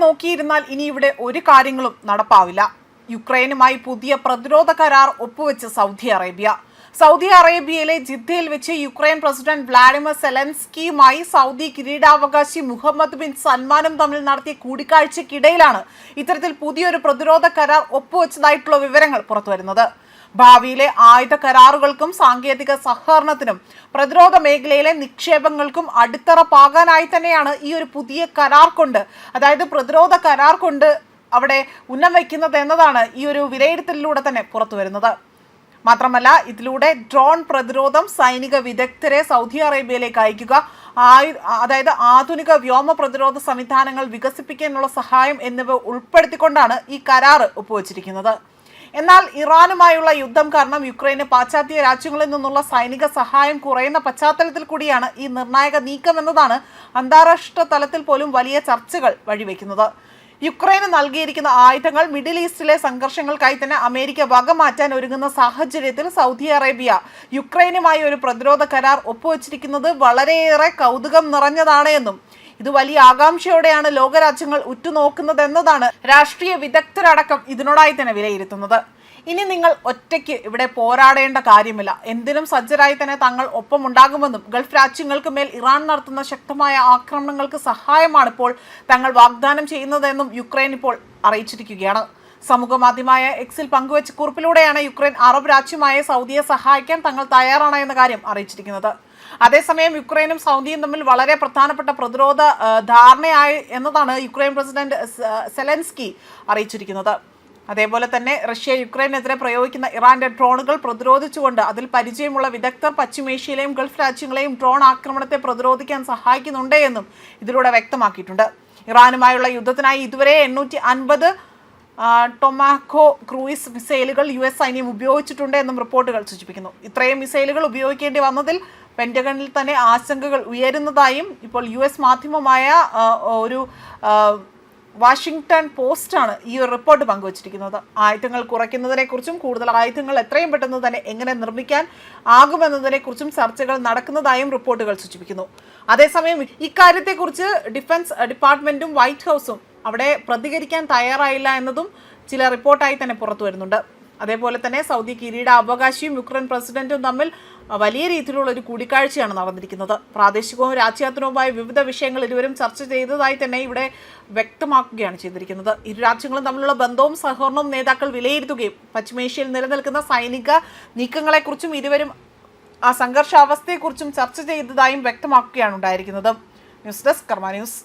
നോക്കിയിരുന്നാൽ ഇനി ഇവിടെ ഒരു കാര്യങ്ങളും നടപ്പാവില്ല. യുക്രൈനുമായി പുതിയ പ്രതിരോധ കരാർ ഒപ്പുവെച്ച് സൗദി അറേബ്യയിലെ ജിദ്ദയിൽ വെച്ച് യുക്രൈൻ പ്രസിഡന്റ് വ്ളാഡിമിർ സെലൻസ്കിയുമായി സൗദി കിരീടാവകാശി മുഹമ്മദ് ബിൻ സൽമാനും തമ്മിൽ നടത്തിയ കൂടിക്കാഴ്ചയ്ക്കിടയിലാണ് ഇത്തരത്തിൽ പുതിയൊരു പ്രതിരോധ കരാർ ഒപ്പുവെച്ചതായിട്ടുള്ള വിവരങ്ങൾ പുറത്തുവരുന്നത്. ഭാവിയിലെ ആയുധ കരാറുകൾക്കും സാങ്കേതിക സഹകരണത്തിനും പ്രതിരോധ മേഖലയിലെ നിക്ഷേപങ്ങൾക്കും അടിത്തറ പാകാനായി തന്നെയാണ് ഈ ഒരു പുതിയ കരാർ കൊണ്ട്, അതായത് പ്രതിരോധ കരാർ കൊണ്ട് അവിടെ ഉന്നം വയ്ക്കുന്നത് എന്നതാണ് ഈ ഒരു വിലയിരുത്തലിലൂടെ തന്നെ പുറത്തു വരുന്നത്. മാത്രമല്ല, ഇതിലൂടെ ഡ്രോൺ പ്രതിരോധം, സൈനിക വിദഗ്ധരെ സൗദി അറേബ്യയിലേക്ക് അയക്കുക, അതായത് ആധുനിക വ്യോമ പ്രതിരോധ സംവിധാനങ്ങൾ വികസിപ്പിക്കാനുള്ള സഹായം എന്നിവ ഉൾപ്പെടുത്തിക്കൊണ്ടാണ് ഈ കരാർ ഒപ്പുവച്ചിരിക്കുന്നത്. എന്നാൽ ഇറാനുമായുള്ള യുദ്ധം കാരണം യുക്രൈന് പാശ്ചാത്യ രാജ്യങ്ങളിൽ നിന്നുള്ള സൈനിക സഹായം കുറയുന്ന പശ്ചാത്തലത്തിൽ കൂടിയാണ് ഈ നിർണായക നീക്കം എന്നതാണ് അന്താരാഷ്ട്ര തലത്തിൽ പോലും വലിയ ചർച്ചകൾ വഴിവെക്കുന്നത്. യുക്രൈന് നൽകിയിരിക്കുന്ന ആയുധങ്ങൾ മിഡിൽ ഈസ്റ്റിലെ സംഘർഷങ്ങൾക്കായി തന്നെ അമേരിക്ക വകമാറ്റാൻ ഒരുങ്ങുന്ന സാഹചര്യത്തിൽ സൗദി അറേബ്യ യുക്രൈനുമായി ഒരു പ്രതിരോധ കരാർ ഒപ്പുവച്ചിരിക്കുന്നത് വളരെയേറെ കൗതുകം നിറഞ്ഞതാണ് എന്നും ഇത് വലിയ ആകാംക്ഷയോടെയാണ് ലോകരാജ്യങ്ങൾ ഉറ്റുനോക്കുന്നതെന്നതാണ് രാഷ്ട്രീയ വിദഗ്ധരടക്കം ഇതിനോടായി തന്നെ വിലയിരുത്തുന്നത്. ഇനി നിങ്ങൾ ഒറ്റയ്ക്ക് ഇവിടെ പോരാടേണ്ട കാര്യമില്ല, എന്തിനും സജ്ജരായി തന്നെ തങ്ങൾ ഒപ്പമുണ്ടാകുമെന്നും ഗൾഫ് രാജ്യങ്ങൾക്ക് മേൽ ഇറാൻ നടത്തുന്ന ശക്തമായ ആക്രമണങ്ങൾക്ക് സഹായമാണ് ഇപ്പോൾ തങ്ങൾ വാഗ്ദാനം ചെയ്യുന്നതെന്നും യുക്രൈൻ ഇപ്പോൾ അറിയിച്ചിരിക്കുകയാണ്. സമൂഹ മാധ്യമമായ എക്സിൽ പങ്കുവച്ച കുറിപ്പിലൂടെയാണ് യുക്രൈൻ അറബ് രാജ്യമായ സൗദിയെ സഹായിക്കാൻ തങ്ങൾ തയ്യാറാണ് എന്ന കാര്യം അറിയിച്ചിരിക്കുന്നത്. അതേസമയം യുക്രൈനും സൗദിയും തമ്മിൽ വളരെ പ്രധാനപ്പെട്ട പ്രതിരോധ ധാരണയായി എന്നതാണ് യുക്രൈൻ പ്രസിഡന്റ് സെലൻസ്കി അറിയിച്ചിരിക്കുന്നത്. അതേപോലെ തന്നെ റഷ്യ യുക്രൈനെതിരെ പ്രയോഗിക്കുന്ന ഇറാന്റെ ഡ്രോണുകൾ പ്രതിരോധിച്ചുകൊണ്ട് അതിൽ പരിചയമുള്ള വിദഗ്ധർ പശ്ചിമേഷ്യയിലെയും ഗൾഫ് രാജ്യങ്ങളെയും ഡ്രോൺ ആക്രമണത്തെ പ്രതിരോധിക്കാൻ സഹായിക്കുന്നുണ്ട് എന്നും ഇതിലൂടെ വ്യക്തമാക്കിയിട്ടുണ്ട്. ഇറാനുമായുള്ള യുദ്ധത്തിനായി ഇതുവരെ 850 ടൊമാക്കോ ക്രൂയിസ് മിസൈലുകൾ US സൈന്യം ഉപയോഗിച്ചിട്ടുണ്ട് എന്നും റിപ്പോർട്ടുകൾ സൂചിപ്പിക്കുന്നു. ഇത്രയും മിസൈലുകൾ ഉപയോഗിക്കേണ്ടി വന്നതിൽ പെന്റഗണിൽ തന്നെ ആശങ്കകൾ ഉയരുന്നതായും ഇപ്പോൾ US മാധ്യമമായ ഒരു വാഷിംഗ്ടൺ പോസ്റ്റാണ് ഈ ഒരു റിപ്പോർട്ട് പങ്കുവച്ചിരിക്കുന്നത്. ആയുധങ്ങൾ കുറയ്ക്കുന്നതിനെക്കുറിച്ചും കൂടുതൽ ആയുധങ്ങൾ എത്രയും പെട്ടെന്ന് തന്നെ എങ്ങനെ നിർമ്മിക്കാൻ ആകുമെന്നതിനെക്കുറിച്ചും ചർച്ചകൾ നടക്കുന്നതായും റിപ്പോർട്ടുകൾ സൂചിപ്പിക്കുന്നു. അതേസമയം ഇക്കാര്യത്തെക്കുറിച്ച് ഡിഫൻസ് ഡിപ്പാർട്ട്മെന്റും വൈറ്റ് ഹൗസും അവിടെ പ്രതികരിക്കാൻ തയ്യാറായില്ല എന്നതും ചില റിപ്പോർട്ടായി തന്നെ പുറത്തു വരുന്നുണ്ട്. അതേപോലെ തന്നെ സൗദി കിരീടാവകാശിയും യുക്രൈൻ പ്രസിഡന്റും തമ്മിൽ വലിയ രീതിയിലുള്ള ഒരു കൂടിക്കാഴ്ചയാണ് നടന്നിരിക്കുന്നത്. പ്രാദേശികവും രാജ്യാന്തരവുമായ വിവിധ വിഷയങ്ങൾ ഇരുവരും ചർച്ച ചെയ്തതായി തന്നെ ഇവിടെ വ്യക്തമാക്കുകയാണ് ചെയ്തിരിക്കുന്നത്. ഇരു രാജ്യങ്ങളും തമ്മിലുള്ള ബന്ധവും സഹകരണവും നേതാക്കൾ വിലയിരുത്തുകയും പശ്ചിമേഷ്യയിൽ നിലനിൽക്കുന്ന സൈനിക നീക്കങ്ങളെക്കുറിച്ചും ഇരുവരും ആ സംഘർഷാവസ്ഥയെക്കുറിച്ചും ചർച്ച ചെയ്തതായും വ്യക്തമാക്കുകയാണ് ഉണ്ടായിരിക്കുന്നത്. ന്യൂസ് ഡെസ്ക് കർമ്മ ന്യൂസ്.